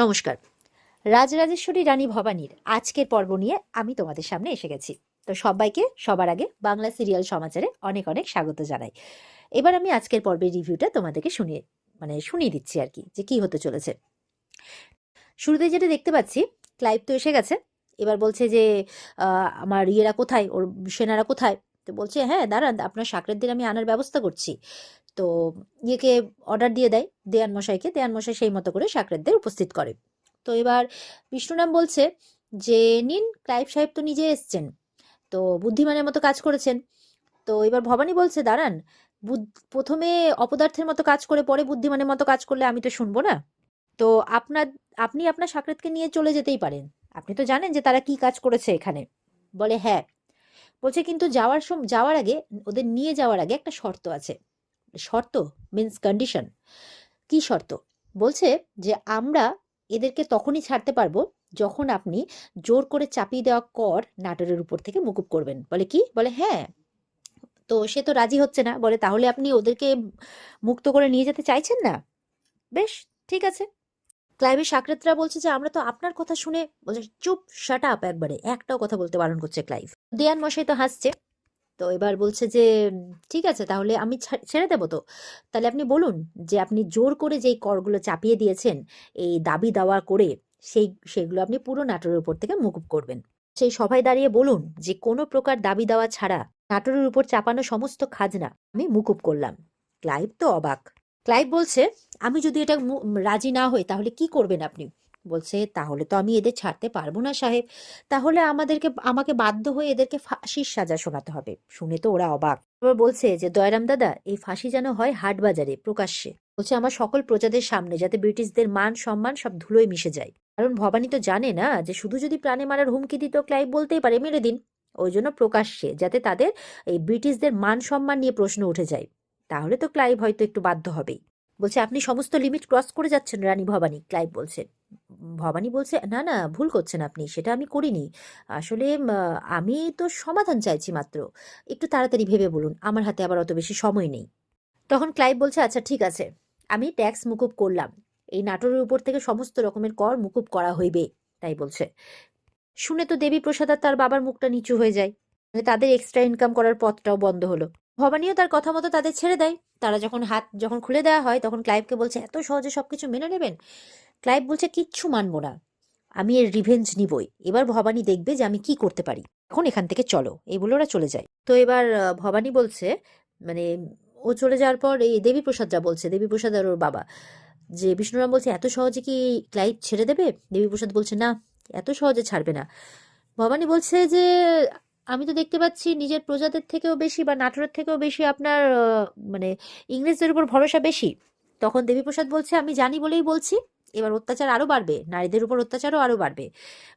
নমস্কার। রাজরাজেশ্বরী রানী ভবানীর আজকের পর্ব নিয়ে আমি তোমাদের সামনে এসে গেছি। তো সবাইকে সবার আগে বাংলা সিরিয়াল সমাচারে অনেক অনেক স্বাগত জানাই। এবার আমি আজকের পর্বের রিভিউটা তোমাদেরকে শুনিয়ে দিচ্ছি আর কি, যে কি হতে চলেছে। শুরুতে যেটা দেখতে পাচ্ছি, ক্লাইভ তো এসে গেছে। এবার বলছে যে আমার ইয়েরা কোথায়, ওর সেনারা কোথায়? তো বলছে হ্যাঁ দাঁড়ান, আপনার সাকরেদদের আমি আনার ব্যবস্থা করছি। তো ইয়েকে অর্ডার দিয়ে দেয়, দেয়ান মশাইকে। দেয়ান মশাই সেই মতো করে সাকরেদদের উপস্থিত করে। তো এবার বিষ্ণুরাম বলছে যে নিন, ক্লাইভ সাহেব তো নিজে এসছেন, তো বুদ্ধিমানের মতো কাজ করেছেন। তো এবার ভবানী বলছে দাঁড়ান, প্রথমে অপদার্থের মতো কাজ করে পরে বুদ্ধিমানের মতো কাজ করলে আমি তো শুনবো না। তো আপনি আপনার সাকরেদকে নিয়ে চলে যেতেই পারেন, আপনি তো জানেন যে তারা কি কাজ করেছে এখানে। বলে হ্যাঁ। বলছে কিন্তু যাওয়ার আগে, ওদের নিয়ে যাওয়ার আগে একটা শর্ত আছে। শর্ত মিন্স কন্ডিশন। কি শর্ত? বলছে যে আমরা এদেরকে তখনই ছাড়তে পারবো যখন আপনি জোর করে চাপিয়ে দেওয়া কর নাটোরের উপর থেকে মুকুব করবেন। বলে কি? বলে হ্যাঁ। তো সে তো রাজি হচ্ছে না। বলে তাহলে আপনি ওদেরকে মুক্ত করে নিয়ে যেতে চাইছেন না? বেশ, ঠিক আছে। ক্লাইভের সাকরেতরা বলছে যে আমরা তো আপনার কথা শুনে, বলছে চুপ, শাট আপ, একবারে একটাও কথা বলতে বারণ করছে ক্লাইভ। দেয়ান মশাই তো হাসছে। তো এবার বলছে যে ঠিক আছে, তাহলে আমি ছেড়ে দেবো। তো তাহলে আপনি বলুন যে আপনি জোর করে যেই করগুলো চাপিয়ে দিয়েছেন, এই দাবি দাওয়া করে, সেগুলো আপনি পুরো নাটোরের উপর থেকে মুকুব করবেন। সেই সভায় দাঁড়িয়ে বলুন যে কোনো প্রকার দাবি দাওয়া ছাড়া নাটোরের উপর চাপানো সমস্ত খাজনা আমি মুকুব করলাম। ক্লাইভ তো অবাক। ক্লাইভ বলছে আমি যদি এটা রাজি না হই তাহলে কি করবেন আপনি? বলছে তাহলে তো আমি এদের ছাড়তে পারবো না সাহেব, তাহলে আমাকে বাধ্য হয়ে এদেরকে ফাঁসির সাজা শোনাতে হবে। শুনে তো ওরা অবাক। এবার বলছে যে দয়রাম দাদা, এই ফাঁসি যেন হয় হাট বাজারে প্রকাশ্যে। বলছে আমার সকল প্রজাদের সামনে, যাতে ব্রিটিশদের মান সম্মান সব ধুলোয় মিশে যায়। কারণ ভবানী তো জানে না যে শুধু যদি প্রাণে মারার হুমকি দিত ক্লাইভ বলতেই পারে মেরে দিন। ওই জন্য প্রকাশ্যে, যাতে তাদের এই ব্রিটিশদের মান সম্মান নিয়ে প্রশ্ন উঠে যায়। তাহলে তো ক্লাইভ হয়তো একটু বাধ্য হবেই। বলছে আপনি সমস্ত লিমিট ক্রস করে যাচ্ছেন রানী ভবানী, ক্লাইভ বলছে। ভবানী বলছে না না, ভুল করছেন আপনি, সেটা আমি করিনি। আসলে আমি তো সমাধান চাইছি মাত্র। একটু তাড়াতাড়ি ভেবে বলুন, আমার হাতে আবার অত বেশি সময় নেই। তখন ক্লাইভ বলছে আচ্ছা ঠিক আছে, আমি ট্যাক্স মুকুব করলাম। এই নাটোরের উপর থেকে সমস্ত রকমের কর মুকুব করা হইবে, তাই বলছে। শুনে তো দেবী প্রসাদ আর তার বাবার মুখটা নিচু হয়ে যায়। মানে তাদের এক্সট্রা ইনকাম করার পথটাও বন্ধ হলো। ভবানীও তার কথা মতো তাদের ছেড়ে দেয়। তারা যখন খুলে দেওয়া হয়, তখন ক্লাইভকে বলছে এত সহজে সবকিছু মেনে নেবেন? ক্লাইভ বলছে কিচ্ছু মানবো না, আমি এর রিভেঞ্জ নিবই। এবার ভবানী দেখবে যে আমি কি করতে পারি। এখন এখান থেকে চলো, এই বলে ওরা চলে যায়। তো এবার ভবানী বলছে, মানে ও চলে যাওয়ার পর এই দেবীপ্রসাদ যা বলছে, দেবীপ্রসাদ আর ওর বাবা, যে বিষ্ণুরাম বলছে এত সহজে কি ক্লাইভ ছেড়ে দেবে? দেবীপ্রসাদ বলছে না, এত সহজে ছাড়বে না। ভবানী বলছে যে আমি তো দেখতে পাচ্ছি নিজের প্রজাদের থেকেও বেশি বা নাটোরের থেকেও বেশি আপনার মানে ইংরেজদের উপর ভরসা বেশি। তখন দেবীপ্রসাদ বলছে আমি জানি বলেই বলছি, এবার অত্যাচার আরো বাড়বে, নারীদের উপর অত্যাচারও আরো বাড়বে।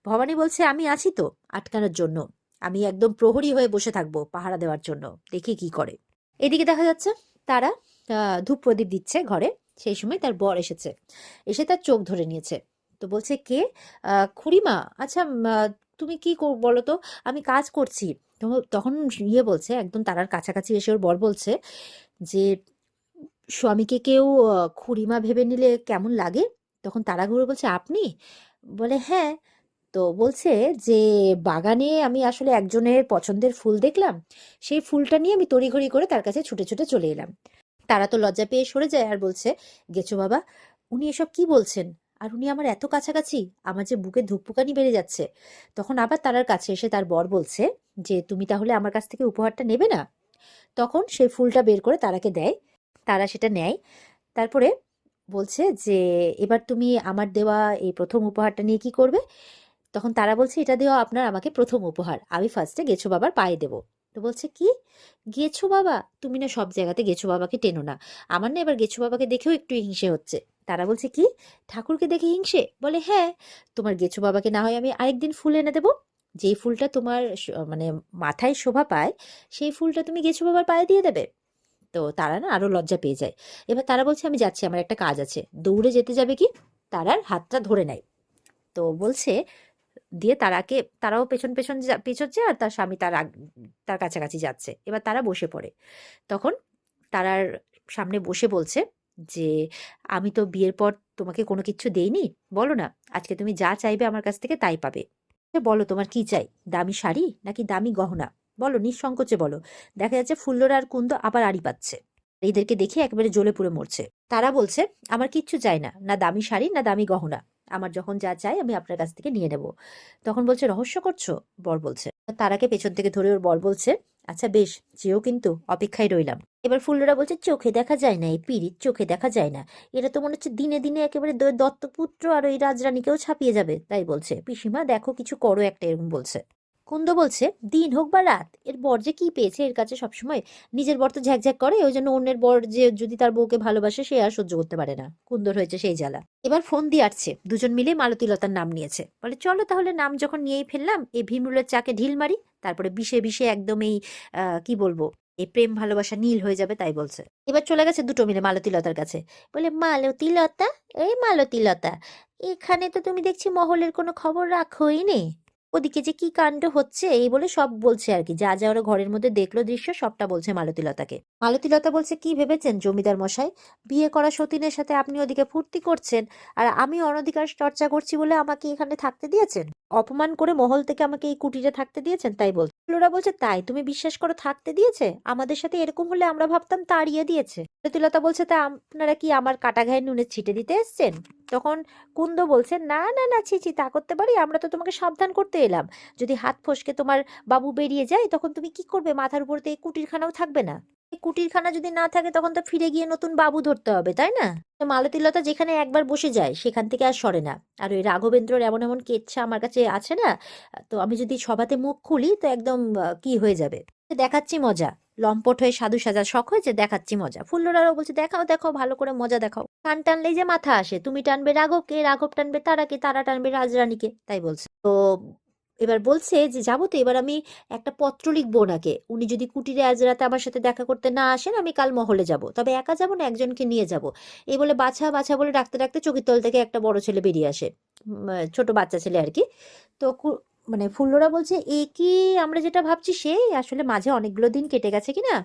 ভবানী বলছে আমি আছি তো আটকানোর জন্য, আমি একদম প্রহরী হয়ে বসে থাকবো পাহারা দেওয়ার জন্য, দেখি কি করে। এদিকে দেখা যাচ্ছে তারা ধূপ প্রদীপ দিচ্ছে ঘরে। সেই সময় তার বর এসেছে, এসে তার চোখ ধরে নিয়েছে। তো বলছে কে? খুড়িমা। আচ্ছা তুমি কি বলো তো, আমি কাজ করছি। তো তখন ইয়ে বলছে, একদম তারার কাছাকাছি এসে ওর বর বলছে যে স্বামীকে কেউ খুড়িমা ভেবে নিলে কেমন লাগে? তখন তারা ঘুরে বলছে আপনি? বলে হ্যাঁ। তো বলছে যে বাগানে আমি আসলে একজনের পছন্দের ফুল দেখলাম, সেই ফুলটা নিয়ে আমি তড়িঘড়ি করে তার কাছে ছুটে ছুটে চলে এলাম। তারা তো লজ্জা পেয়ে সরে যায় আর বলছে গেছো বাবা, উনি এসব কি বলছেন? আর উনি আমার এত কাছাকাছি, আমার যে বুকে ধুকপুকানি বেড়ে যাচ্ছে। তখন আবার তারার কাছে এসে তার বর বলছে যে তুমি তাহলে আমার কাছ থেকে উপহারটা নেবে না? তখন সেই ফুলটা বের করে তারাকে দেয়। তারা সেটা নেয়। তারপরে বলছে যে এবার তুমি আমার দেওয়া এই প্রথম উপহারটা নিয়ে কি করবে? তখন তারা বলছে এটা দেওয়া আপনার আমাকে প্রথম উপহার, আমি ফার্স্টে গেছো বাবার পায়ে দেবো। তো বলছে কি গেছো বাবা? তুমি না সব জায়গাতে গেছো বাবাকে টেনো না, আমার না এবার গেছো বাবাকে দেখেও একটু হিংসে হচ্ছে। তারা বলছে কি ঠাকুরকে দেখে হিংসে? বলে হ্যাঁ। তোমার গেছো বাবাকে না হয় আমি আরেকদিন ফুল এনে দেবো, যেই ফুলটা তোমার মানে মাথায় শোভা পায়, সেই ফুলটা তুমি গেছো বাবার পায়ে দিয়ে দেবে। তো তারা না আরো লজ্জা পেয়ে যায়। এবার তারা বলছে আমি যাচ্ছি, আমার একটা কাজ আছে। দৌড়ে যেতে যাবে কি, তারার হাতটা ধরে নেয়। তো বলছে দিয়ে তারাও পেছন পেছন পেছচ্ছে, আর তার স্বামী তার কাছাকাছি যাচ্ছে। এবার তারা বসে পড়ে। তখন তারার সামনে বসে বলছে যে আমি তো বিয়ের পর তোমাকে কোনো কিচ্ছু দেইনি, বলো না, আজকে তুমি যা চাইবে আমার কাছ থেকে তাই পাবে। বলো তোমার কি চাই, দামি শাড়ি নাকি দামি গহনা, বলো নিঃসংকোচে বলো। দেখা যাচ্ছে ফুল্লরা আর কুন্দ আবার আড়ি পাচ্ছে, এদেরকে দেখে একেবারে জ্বলে পুড়ে মরছে। তারা বলছে আমার কিচ্ছু চাই না, না দামি শাড়ি না দামি গহনা, আমার যখন যা চাই আমি আপনার কাছ থেকে নিয়ে নেব। তখন বলছে রহস্য করছো, বর বলছে। তারাকে পেছন থেকে ধরে ওর বর বলছে আচ্ছা বেশ, যেও কিন্তু, অপেক্ষায় রইলাম। এবার ফুল্লরা বলছে চোখে দেখা যায় না, এই পিরিত চোখে দেখা যায় না, এটা তো মনে হচ্ছে দিনে দিনে একেবারে দত্তপুত্র আর ওই রাজরানীকেও ছাপিয়ে যাবে। তাই বলছে পিসিমা দেখো কিছু করো একটা, এরকম বলছে। কুন্দ বলছে দিন হোক বা রাত, এর বর যে কি পেয়েছে এর কাছে সবসময়, নিজের বর তো ঝ্যাকঝ্যাক করে, ওই জন্য অন্যের বর যে যদি তার বউকে ভালোবাসে সে আর সহ্য করতে পারে না। কুন্দর হয়েছে সেই জ্বালা। এবার ফোন দিয়ে আসছে, দুজন মিলে মালতীলতার নাম নিয়েছে, বলে চলো তাহলে নাম যখন নিয়েই ফেললাম, এই ভীমরুলের চাকে ঢিল মারি, তারপরে বিষে বিষে একদম এই কি বলবো, এই প্রেম ভালোবাসা নীল হয়ে যাবে। তাই বলছে। এবার চলে গেছে দুটো মিলে মালতীলতার কাছে, বলে মালতীলতা, এই মালতীলতা, এখানে তো তুমি দেখছি মহলের কোনো খবর রাখোই নে, ওদিকে যে কি কাণ্ড হচ্ছে, এই বলে সব বলছে আর কি, যা যা ওরা ঘরের মধ্যে দেখলো দৃশ্য সবটা বলছে মালতীলতাকে। মালতীলতা বলছে কি ভেবেছেন জমিদার মশাই, বিয়ে করা সতীনের সাথে আপনি ওদিকে ফুর্তি করছেন আর আমি অনধিকার চর্চা করছি বলে আমাকে এখানে থাকতে দিয়েছেন, অপমান করে মহল থেকে আমাকে এই কুটিরে থাকতে দিয়েছেন। তাই বলছে। লোরা বলছে তাই তুমি বিশ্বাস করো থাকতে দিয়েছে, আমাদের সাথে এরকম হলে আমরা ভাবতাম তাড়িয়ে দিয়েছে। মালতীলতা বলছে তা আপনারা কি আমার কাটা ঘায়ে নুনের ছিটে দিতে এসছেন? তখন কুন্দ বলছে না না না, ছি ছি, তা করতে পারি, আমরা তো তোমাকে সাবধান করতে এলাম, যদি হাত ফসকে তোমার বাবু বেরিয়ে যায় তখন তুমি কি করবে, মাথার উপর তো এই কুটিরখানাও থাকবে না, এই কুটিরখানা যদি না থাকে তখন তো ফিরে গিয়ে নতুন বাবু ধরতে হবে, তাই না? তো মালতীলতা যেখানে একবার বসে যায় সেখান থেকে আর সরে না। আর ওই রাঘবেন্দ্রর এমন এমন কেচ্ছা আমার কাছে আছে না, তো আমি যদি সভাতে মুখ খুলি তো একদম কি হয়ে যাবে, দেখাচ্ছি মজা, লম্পট হয়ে সাধু সাজার শখ হয়েছে, দেখাচ্ছি মজা। ফুল্লরাও বলছে দেখাও দেখাও, ভালো করে মজা দেখাও, কান টানলেই যে মাথা আসে, তুমি টানবে রাঘবকে, রাঘব টানবে তারাকে, তারা টানবে রাজরানীকে। তাই বলছে। তো এবার বলছে যে যাবো তো, এবার আমি একটা পত্র লিখবো ওনাকে, উনি যদি কুটিরে আজ রাতে আমার সাথে দেখা করতে না আসেন আমি কাল মহলে যাব, তবে একা যাব না, একজনকে নিয়ে যাব। এই বলে বাছা বাছা বলে ডাকতে ডাকতে চোখের তল থেকে একটা বড় ছেলে বেরিয়ে আসে, ছোট বাচ্চা ছেলে আর কি। তো মানে ফুল্লরা বলছে এ কি, আমরা যেটা ভাবছি সেই, আসলে মাঝে অনেকগুলো দিন কেটে গেছে কিনা।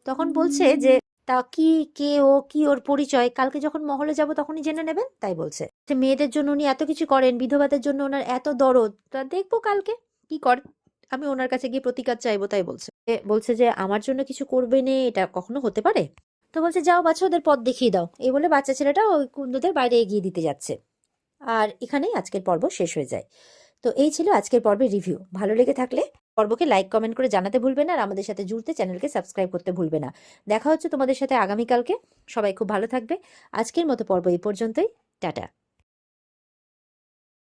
তখন বলছে যে তা কি, কে ও, কি ওর পরিচয়, কালকে যখন মহলে যাব তখনই জেনে নেবেন। তাই বলছে যে মেয়েদের জন্য উনি এত কিছু করেন, বিধবাদের জন্য ওনার এত দরদ, তা দেখবো কালকে কি করে, আমি ওনার কাছে গিয়ে প্রতিকার চাইবো। তাই বলছে। বলছে যে আমার জন্য কিছু করবে না, এটা কখনো হতে পারে? তো বলছে যাও বাচ্চা ওদের পথ দেখিয়ে দাও, এই বলে বাচ্চা ছেলেটা ওই কুন্দদের বাইরে এগিয়ে দিতে যাচ্ছে। আর এখানেই আজকের পর্ব শেষ হয়ে যায়। তো এই ছিল আজকের পর্বের রিভিউ। ভালো লেগে থাকলে পর্বকে লাইক কমেন্ট করে জানাতে ভুলবে না, আর আমাদের সাথে জুড়তে চ্যানেলকে সাবস্ক্রাইব করতে ভুলবে না। দেখা হচ্ছে তোমাদের সাথে আগামীকালকে। সবাই খুব ভালো থাকবে। আজকের মতো পর্ব এই পর্যন্তই। টাটা।